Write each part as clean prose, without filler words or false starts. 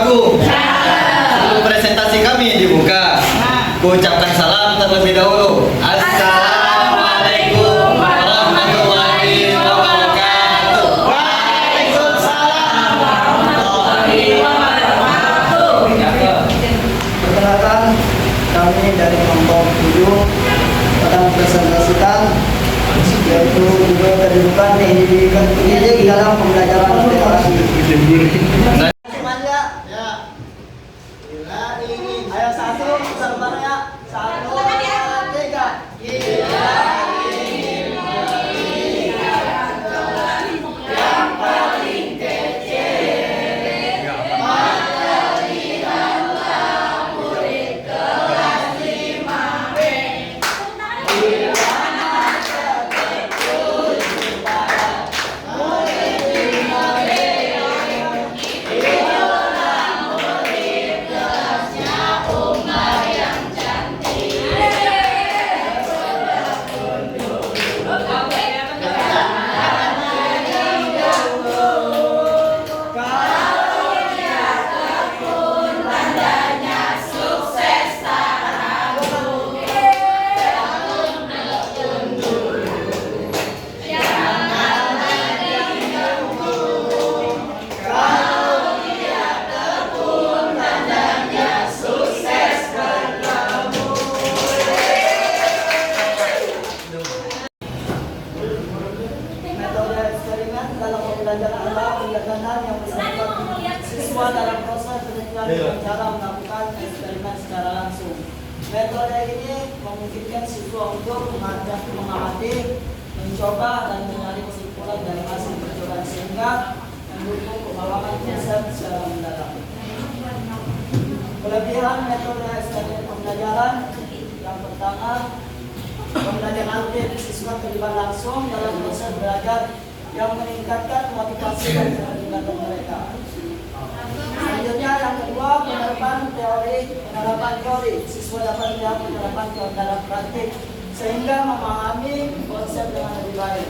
Assalamualaikum. Sebelum presentasi kami dibuka, ku ucapkan salam terlebih dahulu. Assalamualaikum warahmatullahi wabarakatuh. Waalaikumsalam warahmatullahi wabarakatuh. Perkenalkan, kami dari kelompok 7 akan mempresentasikan yaitu juga kedudukan pendidikan pendidik dalam pembelajaran literasi. Semuanya, ya. Ayo satu, sebentar ya. 1, 2, 3. Metode eksperimen dalam pembelajaran adalah pendekatan yang bersifat siswa dalam proses penelitian dengan cara melakukan eksperimen secara langsung. Metode ini memungkinkan siswa untuk mengamati, mencoba dan mencari kesimpulan dari hasil percobaan sehingga mendukung pemahaman konsep secara mendalam. Kelebihan metode eksperimen pembelajaran yang pertama, pembelajaran aktif siswa terlibat langsung dalam proses belajar yang meningkatkan motivasi dan keterlibatan mereka. Selanjutnya yang kedua, penerapan teori siswa dapat melihat penerapan dalam praktik sehingga memahami konsep dengan lebih baik.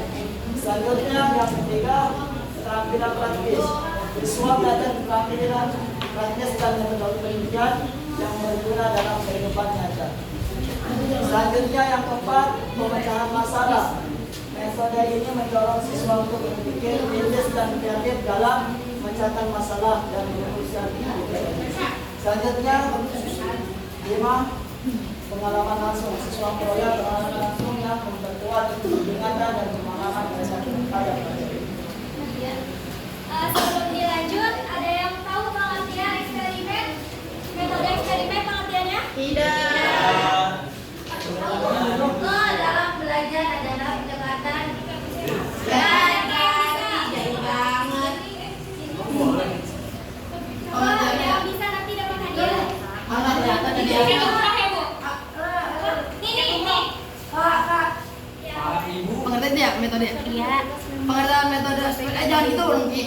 Selanjutnya yang ketiga, keterampilan praktis siswa belajar keterampilan praktis dan metode pendidikan yang berguna dalam kehidupan nyata. Selanjutnya yang keempat, pemecahan masalah. Metode ini mendorong siswa untuk berpikir kritis dan kreatif dalam memecahkan masalah dan menyelesaikan hidup. Selanjutnya 5, pengalaman langsung. Siswa memperoleh pengalaman langsung yang memperkuat ingatan dan pemahaman mereka pada materi. Sebelum dilanjut, ada yang tahu pengertian eksperimen? Metode eksperimen pengertiannya? Tidak. Dalam belajar adalah pendekatan yang bisa nanti dapat hadiah. Pengertian ya metode? Iya. Pengertian metode eksperimen. Jangan gitu dong Ki.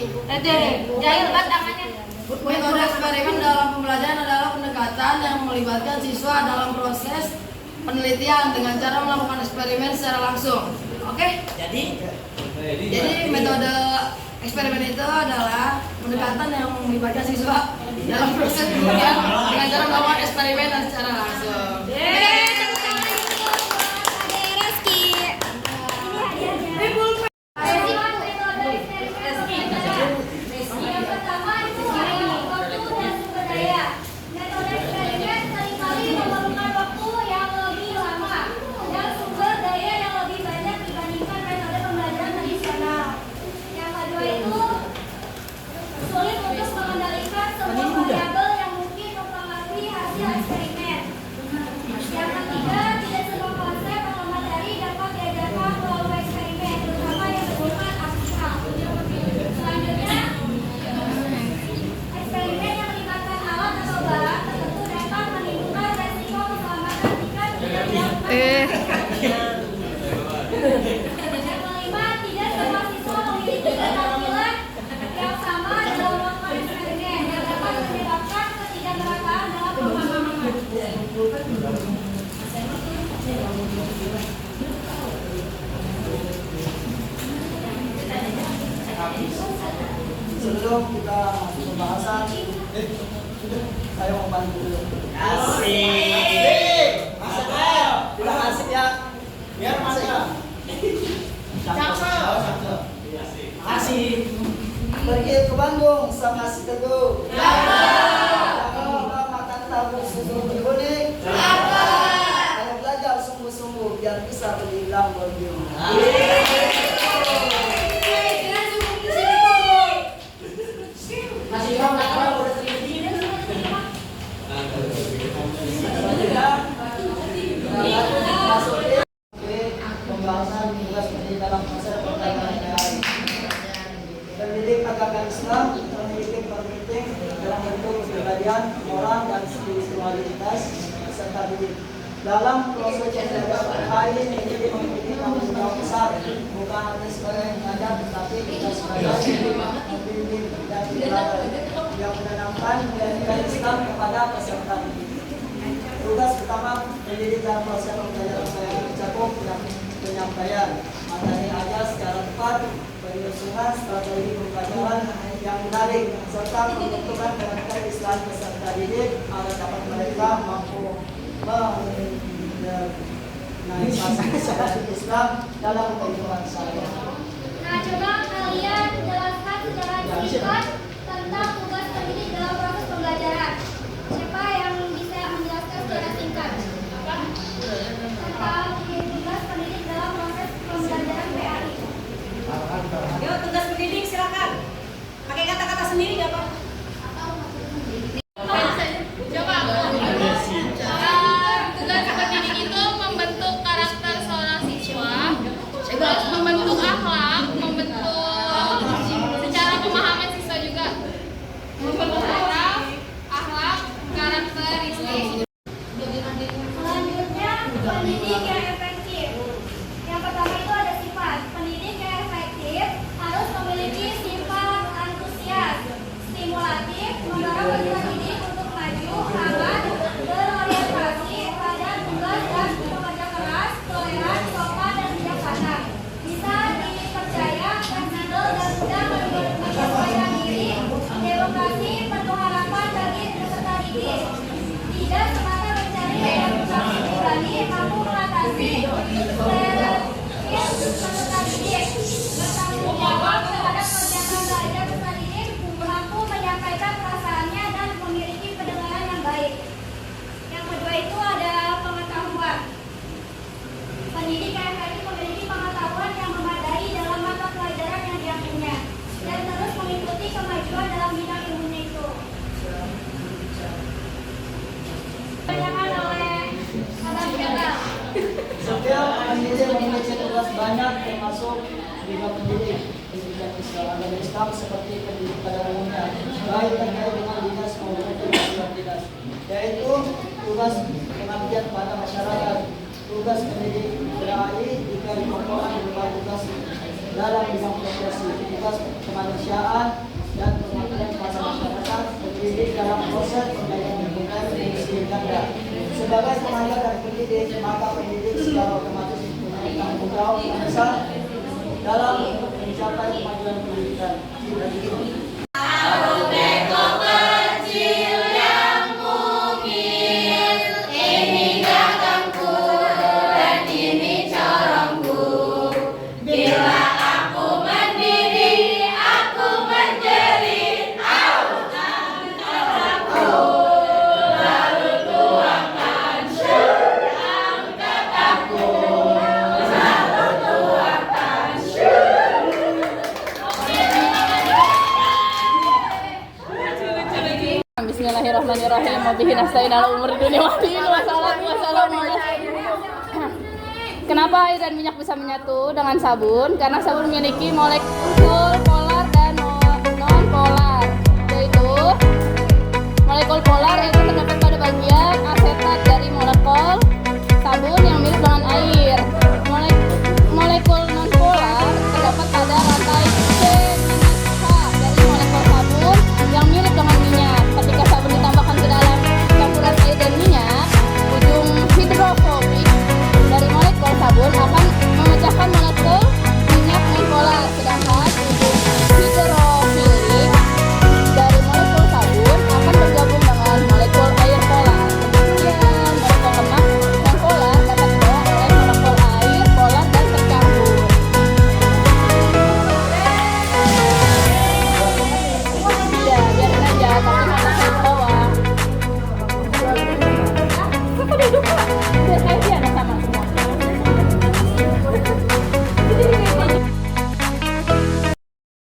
Jangan lebat tangannya. Metode eksperimen dalam pembelajaran adalah pendekatan yang melibatkan siswa dalam proses penelitian dengan cara melakukan eksperimen secara langsung. Oke? Jadi metode eksperimen itu adalah pendekatan yang melibatkan siswa dalam proses penelitian dengan cara melakukan eksperimen secara langsung. Sulit untuk mengendalikan semua variabel yang mungkin mempengaruhi hasil eksperimen. Sebelum kita masuk pembahasan, Saya mau bantu dulu. Asik. Masuk ayo. Bilang asik ya. Biar mantap. Cakep. Asik. Pergi ke Bandung sama si Teguh. Jangan lupa makan tahu susu berkuning. Ayo belajar sungguh-sungguh biar bisa beli Lamborghini. Masih mau nakal udah sedikit. Pembahasan tugas pendidik dalam proses perkahwinan PAI. Pendidik agama Islam memiliki penting dalam bentuk kepribadian, moral dan spiritualitas serta didik. Dalam proses pendidikan PAI menjadi memiliki tanggung jawab besar, bukan hanya sebagai pengajar tetapi juga sebagai pembimbing dan pelajar yang menanamkan nilai-nilai Islam kepada peserta didik. Tugas utama pendidik dalam proses pembelajaran PAI mencakup penyampaian materi ajar secara tepat, penyusunan strategi pembelajaran yang menarik, serta pembentukan karakter Islam peserta didik agar dapat mereka mampu merealisasikan Islam dalam kehidupan sehari-hari. Nah, coba kalian jelaskan secara singkat tentang tugas pendidik dalam proses pembelajaran. Siapa yang bisa menjelaskan secara singkat? Tentang tugas pendidik dalam proses pembelajaran PAI. Yuk, tugas pendidik silakan. Pakai kata-kata sendiri nggak apa? Tugas pendidik itu membentuk karakter seorang siswa, terus membentuk akhlak, membentuk secara pemahaman siswa juga, membentuk moral, akhlak, karakteristik. Selanjutnya, pendidik yang efektif. Yang pertama itu ada sifat. Pendidik yang efektif harus memiliki sifat antusias, stimulatif, mendorong peserta didik untuk maju, hangat, berorientasi pada tugas dan bekerja keras, toleran, sopan, dan bijaksana. Bisa dipercaya, fleksibel, dan mudah menyesuaikan diri, demokrasi, penuh harapan bagi peserta didik. Tidak semata mencari reputasi pribadi, mampu mengatasi stereotip peserta didik, bertanggung jawab terhadap kegiatan belajar peserta didik, mampu menyampaikan perasaannya dan memiliki pendengaran yang baik. Yang kedua itu ada pengetahuan. Pendidik yang efektif memiliki pengetahuan yang memadai dalam mata pelajaran yang dia punya dan terus mengikuti kemajuan dalam bidang ilmunya itu. Ditanyakan oleh Abang Jenderal. Setiap pendidik memiliki tugas banyak termasuk juga pendidik pendidikan Islam agama Islam seperti pendidik pada umumnya, baik terkait dengan dinas maupun tugas dinas, yaitu tugas pengabdian pada masyarakat, tugas pendidik PAI jika dikelompokkan berupa tugas dalam bidang profesi, tugas kemanusiaan dan pengabdian pada masyarakat, pendidik dalam proses pembelajaran lingkungan fungsi ganda. Sebagai pengajar dan pendidik, maka pendidik secara otomatis mempunyai tanggung jawab yang besar dalam mencapai kemajuan pendidikan. Bismillahirrahmanirrahim. Wabihi nasta'in ala umur dunia wa din. Wassalamualaikum. Kenapa air dan minyak bisa menyatu dengan sabun? Karena sabun memiliki molekul